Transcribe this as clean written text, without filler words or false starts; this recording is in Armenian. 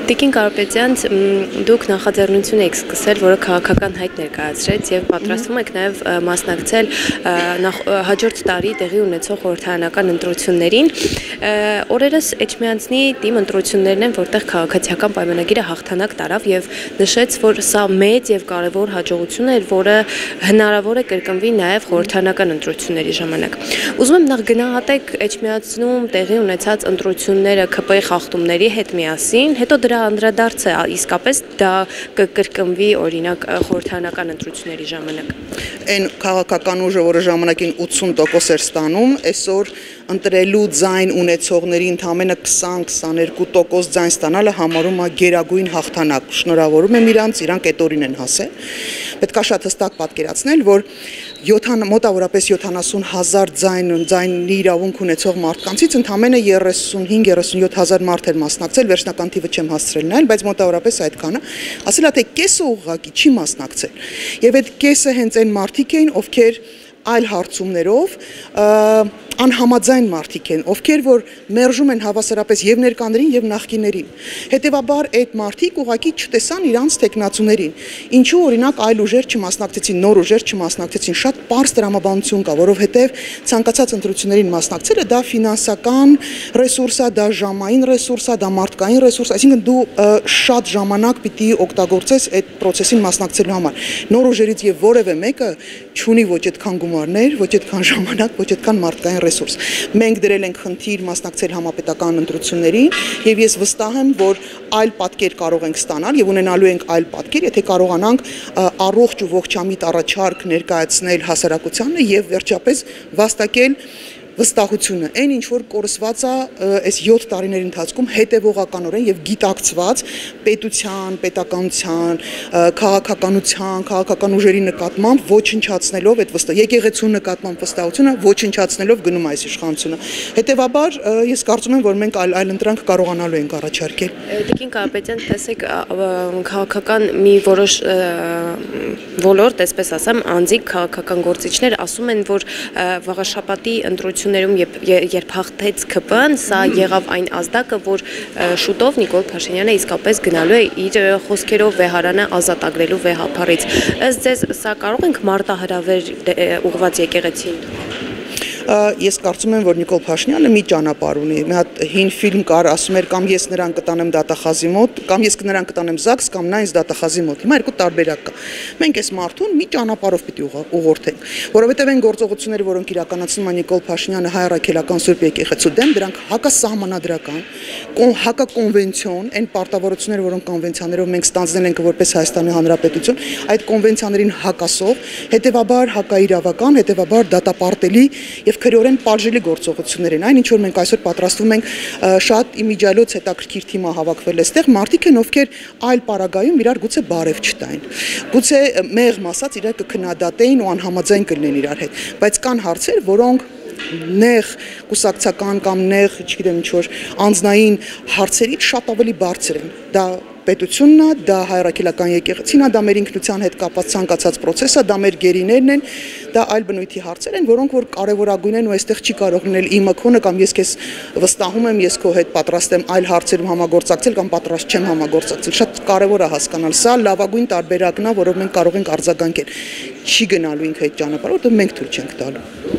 Տիկին Կարապետյան, դուք նախաձեռնություն եք սկսել, որը քաղաքական հայտ ներկայացրեց եւ պատրաստվում եք նաեւ մասնակցել հաջորդ տարի տեղի ունեցող խորհրդարանական ընտրություններին։ Օրերս Էջմիածնի թիմ ընտրություններն են, որտեղ քաղաքացիական պայմանագիրը հաղթանակ տարավ եւ նշեց, որ սա մեծ եւ կարեւոր հաջողություն էր, որը հնարավոր է կրկնվի նաեւ խորհրդարանական ընտրությունների ժամանակ։ Ուզում եմ նախ գնահատեք Էջմիածնում տեղի ունեցած ընտրությունները ԿՊ-ի խախտումների հետ միասին, հետո դրա անդրադարձը իսկապես դա կկրկնվի օրինակ խորհրդարանական ընտրությունների ժամանակ։ Այն քաղաքական ուժը, որը ժամանակին 80% էր ստանում, այսօր ընտրելու ձայն ունեցողների ընդամենը 20-22% ձայն ստանալը համարում է գերագույն հաղթանակ։ Շնորհավորում եմ իրանք այդ օրին են հասել։ Պետք է շատ հստակ պատկերացնել, որ մոտավորապես 70,000 ձայնի իրավունք ունեցող մարդկանցից ընդամենը 35-37 հազար մարդ էր մասնակցել, վերջնական թիվը չեմ հասցրել նայել, բայց մոտավորապես այդքանը, ասել է թե կեսը ուղղակի չի մասնակցել։ Եվ այդ կեսը հենց այն մարդիկ էին, ովքեր այլ հարցումներով անհամաձայն մարդիկ են, ովքեր որ մերժում են հավասարապես եւ ներկաներին եւ նախկիներին։ Հետեւաբար այդ մարդիկ ուղղակի չտեսան իրանց տեխնացուներին։ Ինչու օրինակ այլ ուժեր չմասնակցեցին, նոր ուժեր չմասնակցեցին, շատ པարզ տրամաբանություն կա, որովհետեւ ցանկացած ընտրություններին մասնակցելը դա ֆինանսական ռեսուրս է, դա ժամային ռեսուրս է, դա մարդկային ռեսուրս, այսինքն դու շատ ժամանակ պիտի օգտագործես այդ process-ին մասնակցելու համար։ Նոր ուժերից եւ որևէ մեկը չունի ոչ այդքան գումարներ, ոչ այդքան ժամանակ, ոչ այդքան մարդկային ռեսուրս։ Մենք դրել ենք խնդիր մասնակցել համապետական ընտրություններին եւ ես վստահ եմ, որ այլ պատկեր կարող ենք ստանալ եւ ունենալու ենք այլ պատկեր, եթե կարողանանք առողջ ու ողջամիտ առաջարկ ներկայացնել հասարակությանը եւ վերջապես վաստակել վստահությունը, այն ինչ որ կորսված է այս 7 տարիների ընթացքում հետևողականորեն եւ գիտակցված պետության, պետականության, քաղաքականության, քաղաքական ուժերի նկատմամբ ոչնչացնելով այդ եկեղեցու նկատմամբ վստահությունը ոչնչացնելով գնում այս իշխանությունը։ Հետևաբար ես կարծում եմ, որ մենք այլ ընտրանք կարողանալու ենք առաջարկել։ Տիկին Կարապետյան, տեսեք քաղաքական մի որոշ ոլորտ, այսպես ասեմ, անձիկ քաղաքական գործիչներ ասում են, որ վաղաշաբաթի ընտրություններում երբ հաղթեց ԿՊ-ն, սա եղավ այն ազդակը, որ շուտով Նիկոլ Փաշինյանը իսկապես գնալու է իր խոսքերով վեհարանը ազատագրելու վեհափառից։ Ըստ ձեզ, սա կարող ենք մարտահրավեր ուղղված եկեղեցին։ Ես կարծում եմ, որ Նիկոլ Փաշինյանը մի ճանապարհ ունի։ Մի հատ հին ֆիլմ կար, ասում էր կամ ես նրան կտանեմ դատախազի մոտ, կամ ես նրան կտանեմ ԶԱԳՍ, կամ նա ինձ դատախազի մոտ։ Հիմա երկու տարբերակ կա։ Մենք այս մարդուն մի ճանապարհով պիտի ուղղորդենք, որովհետև այն գործողությունները, որոնք իրականացնում է Նիկոլ Փաշինյանը հայ առաքելական Սուրբ եկեղեցու դեմ, դրանք հակասահմանադրական, հակակոնվենցիոն, այն պարտավորությունները, որոնք կոնվենցիաներով մենք ստանձնել ենք որպես Հայաստանի Հանրապետություն, այդ կոնվենցիաներին հակասող, հետևաբար հակաիրավական, հետևաբար դատապարտելի եւ քրեորեն պատժելի գործողություններ են։ Այն ինչ որ մենք այսօր պատրաստվում ենք շատ իմիջիալոց հետաքրքիր թիմա հավաքվել այստեղ, մարդիկ են, ովքեր այլ պարագայում իրար գուցե բարև չտային։ Գուցե մեղմ ասած իրար կքննադատեին ու անհամաձայն կլինեն իրար հետ, բայց կան հարցեր, որոնք նեղ կուսակցական կամ նեղ, չգիտեմ ինչ որ անձնային հարցերից շատ ավելի բարձր են։ Դա պետությունն է, դա հայ առաքելական եկեղեցին է, դա մեր ինքնության հետ կապված ցանկացած process է, դա մեր գերիներն են, դա այլ բնույթի հարցեր են, որոնք որ կարևորագույն են ու այստեղ չի կարող լինել իմը քոնը կամ ես քեզ վստահում եմ, ես քո հետ պատրաստ եմ այլ հարցերում համագործակցել կամ պատրաստ չեմ համագործակցել։ Շատ կարևոր է հասկանալ, սա լավագույն տարբերակն է, որով մենք կարող ենք արձագանքել։ Չի գնալու ինքը այդ ճանապարհով, որտեղ մենք թույլ չենք տալու։